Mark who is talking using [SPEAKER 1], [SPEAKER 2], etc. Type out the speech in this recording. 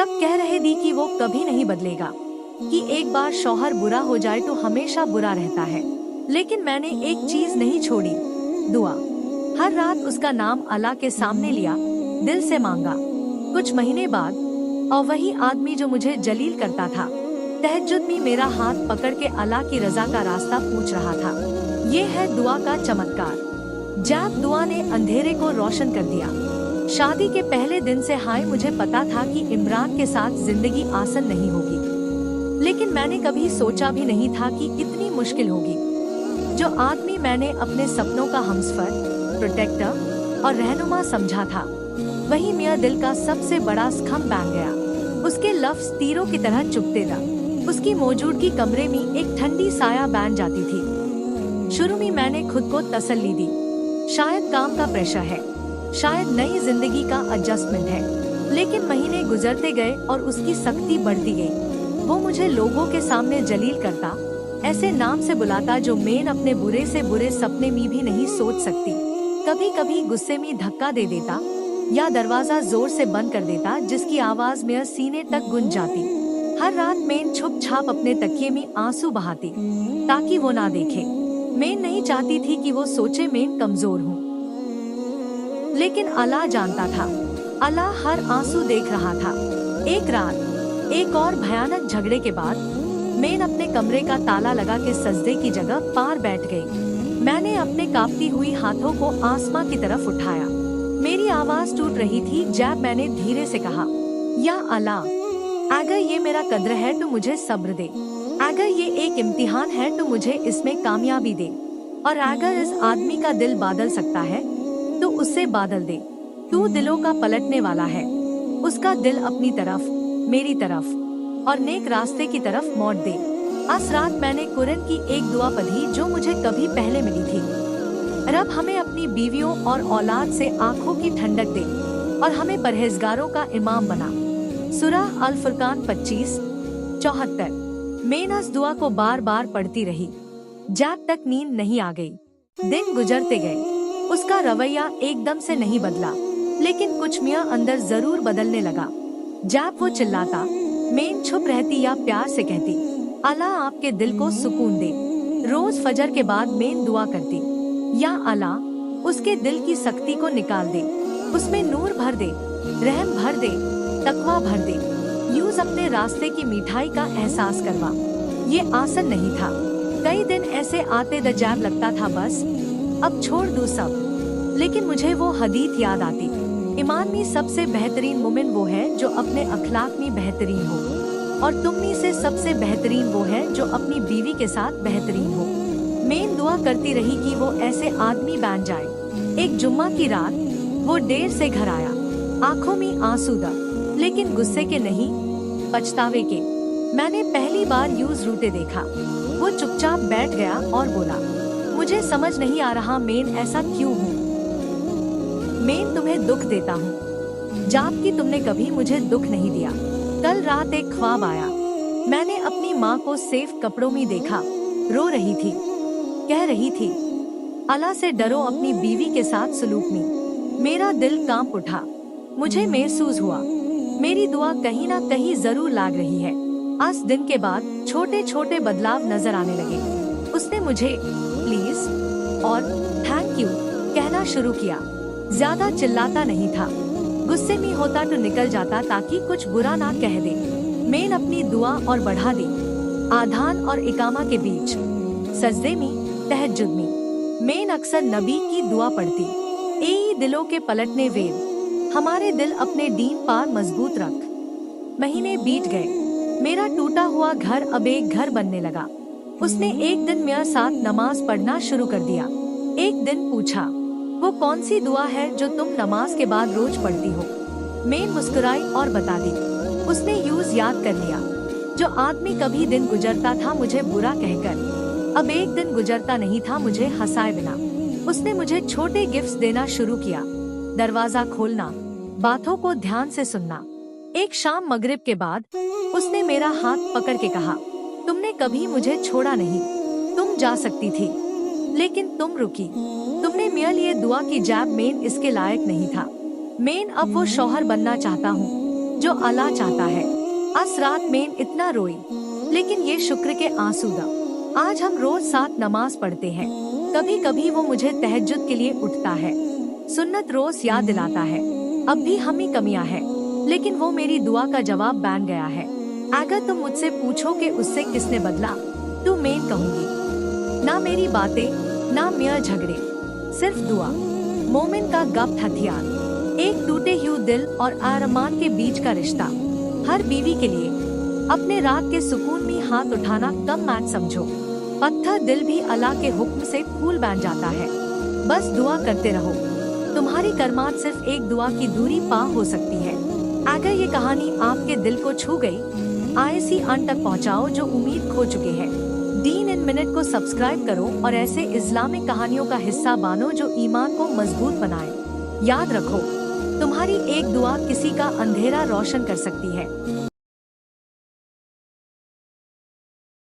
[SPEAKER 1] सब कह रहे दी कि वो कभी नहीं बदलेगा, कि एक बार शौहर बुरा हो जाए तो हमेशा बुरा रहता है। लेकिन मैंने एक चीज नहीं छोड़ी, दुआ। हर रात उसका नाम अल्लाह के सामने लिया, दिल से मांगा। कुछ महीने बाद और वही आदमी जो मुझे जलील करता था, तहज्जुद में मेरा हाथ पकड़ के अल्लाह की रजा का रास्ता पूछ रहा था। ये है दुआ का चमत्कार। जब दुआ ने अंधेरे को रोशन कर दिया। शादी के पहले दिन से हाय मुझे पता था कि इमरान के साथ जिंदगी आसान नहीं होगी, लेकिन मैंने कभी सोचा भी नहीं था कि इतनी मुश्किल होगी। जो आदमी मैंने अपने सपनों का हमसफर, प्रोटेक्टर और रहनुमा समझा था, वही मेरा दिल का सबसे बड़ा स्तंभ बन गया। उसके लफ्ज तीरों की तरह चुभते थे। उसकी मौजूदगी कमरे में एक ठंडी साया बन जाती थी। शुरू में मैंने खुद को तसल्ली दी, शायद काम का प्रेशर है, शायद नई जिंदगी का एडजस्टमेंट है। लेकिन महीने गुजरते गए और उसकी सख्ती बढ़ती गई। वो मुझे लोगों के सामने जलील करता, ऐसे नाम से बुलाता जो मैं अपने बुरे से बुरे सपने में भी नहीं सोच सकती। कभी कभी गुस्से में धक्का दे देता या दरवाजा जोर से बंद कर देता, जिसकी आवाज मेरे सीने तक गूंज जाती। हर रात मैं छुप छाप अपने तकिए में आंसू बहाती ताकि वो ना देखे। मैं नहीं चाहती थी कि वो सोचे मैं कमजोर हूँ, लेकिन अल्लाह जानता था। अल्लाह हर आंसू देख रहा था। एक रात एक और भयानक झगड़े के बाद मैं अपने कमरे का ताला लगा के सजदे की जगह पार बैठ गई। मैंने अपने कांपती हुई हाथों को आसमां की तरफ उठाया। मेरी आवाज टूट रही थी जब मैंने धीरे से कहा, या अल्लाह, अगर ये मेरा कद्र है तो मुझे सब्र दे, अगर ये एक इम्तिहान है तो मुझे इसमें कामयाबी दे, और अगर इस आदमी का दिल बादल सकता है तो उससे बादल दे। तू दिलों का पलटने वाला है। उसका दिल अपनी तरफ, मेरी तरफ और नेक रास्ते की तरफ मोड़ दे। आज रात मैंने कुरान की एक दुआ पढ़ी जो मुझे कभी पहले मिली थी। रब हमें अपनी बीवियों और औलाद से आंखों की ठंडक दे और हमें परहेजगारों का इमाम बना। सूरह अल फुरकान 25:74। मैं इस दुआ को बार बार पढ़ती रही जब तक नींद नहीं आ गई। दिन गुजरते गए। उसका रवैया एकदम से नहीं बदला, लेकिन कुछ मियाँ अंदर जरूर बदलने लगा। जब वो चिल्लाता, मैं छुप रहती या प्यार से कहती, अल्लाह आपके दिल को सुकून दे। रोज फजर के बाद मैं दुआ करती, या अल्लाह उसके दिल की सख्ती को निकाल दे, उसमें नूर भर दे, रहम भर दे, तकवा भर दे। यूज अपने रास्ते की मिठाई का एहसास करवा। ये आसान नहीं था। कई दिन ऐसे आते जब लगता था बस अब छोड़ दूं सब। लेकिन मुझे वो हदीस याद आती, ईमान में सबसे बेहतरीन मोमिन वो है जो अपने अखलाक में बेहतरीन हो, और तुम में से सबसे बेहतरीन वो है जो अपनी बीवी के साथ बेहतरीन हो। मैं दुआ करती रही कि वो ऐसे आदमी बन जाए। एक जुम्मा की रात वो देर से घर आया, आंखों में आंसू था, लेकिन गुस्से के नहीं, पछतावे के। मैंने पहली बार यूज रूटे देखा। वो चुपचाप बैठ गया और बोला, मुझे समझ नहीं आ रहा मैं ऐसा क्यों हूँ। मैं तुम्हें दुख देता हूँ जबकि तुमने कभी मुझे दुख नहीं दिया। कल रात एक ख्वाब आया। मैंने अपनी माँ को सेफ कपड़ों में देखा, रो रही थी, कह रही थी, अल्लाह से डरो अपनी बीवी के साथ सलूक में। मेरा दिल कांप उठा। मुझे महसूस हुआ मेरी दुआ कहीं ना कहीं जरूर लाग रही है। आज दिन के बाद छोटे छोटे बदलाव नजर आने लगे। उसने मुझे प्लीज और थैंक यू कहना शुरू किया। ज्यादा चिल्लाता नहीं था, गुस्से में होता तो निकल जाता ताकि कुछ बुरा ना कह दे। मैं अपनी दुआ और बढ़ा दी। आधान और इकामा के बीच, सजदे में, तहज्जुद में, मैं अक्सर नबी की दुआ पढ़ती, ए दिलों के पलटने वेल, हमारे दिल अपने दीन पार मजबूत रख। महीने बीत गए। मेरा टूटा हुआ घर अब एक घर बनने लगा। उसने एक दिन मेरे साथ नमाज पढ़ना शुरू कर दिया। एक दिन पूछा, वो कौन सी दुआ है जो तुम नमाज के बाद रोज पढ़ती हो? मैं मुस्कुराई और बता दी। उसने यूज याद कर लिया। जो आदमी कभी दिन गुजरता था मुझे बुरा कहकर, अब एक दिन गुजरता नहीं था मुझे हंसाए बिना। उसने मुझे छोटे गिफ्ट्स देना शुरू किया, दरवाजा खोलना, बातों को ध्यान से सुनना। एक शाम मगरिब के बाद उसने मेरा हाथ पकड़ के कहा, तुमने कभी मुझे छोड़ा नहीं। तुम जा सकती थी, लेकिन तुम रुकी। तुमने मेरे लिए दुआ की जब मैं इसके लायक नहीं था। मैं अब वो शौहर बनना चाहता हूँ जो अल्लाह चाहता है। अस रात में इतना रोई, लेकिन ये शुक्र के आंसू दा। आज हम रोज साथ नमाज पढ़ते हैं। कभी कभी वो मुझे तहज्जुद के लिए उठता है, सुन्नत रोज याद दिलाता है। अब भी हमें कमियां हैं, लेकिन वो मेरी दुआ का जवाब बन गया है। अगर तुम मुझसे पूछो कि उससे किसने बदला, तो मैं कहूँगी ना मेरी बातें, ना मेरे झगड़े, सिर्फ दुआ। मोमिन का गप्त हथियार। एक टूटे हुए दिल और अरमान के बीच का रिश्ता। हर बीवी के लिए अपने रात के सुकून में हाथ उठाना कम मत समझो। पत्थर दिल भी अल्लाह के हुक्म से फूल बन जाता है। बस दुआ करते रहो। तुम्हारी करमात सिर्फ एक दुआ की दूरी पार हो सकती है। अगर ये कहानी आपके दिल को छू गई, ऐसी अंत तक पहुँचाओ जो उम्मीद खो चुके हैं। दीन इन मिनट को सब्सक्राइब करो और ऐसे इस्लामिक कहानियों का हिस्सा बनो जो ईमान को मजबूत बनाए। याद रखो, तुम्हारी एक दुआ किसी का अंधेरा रोशन कर सकती है।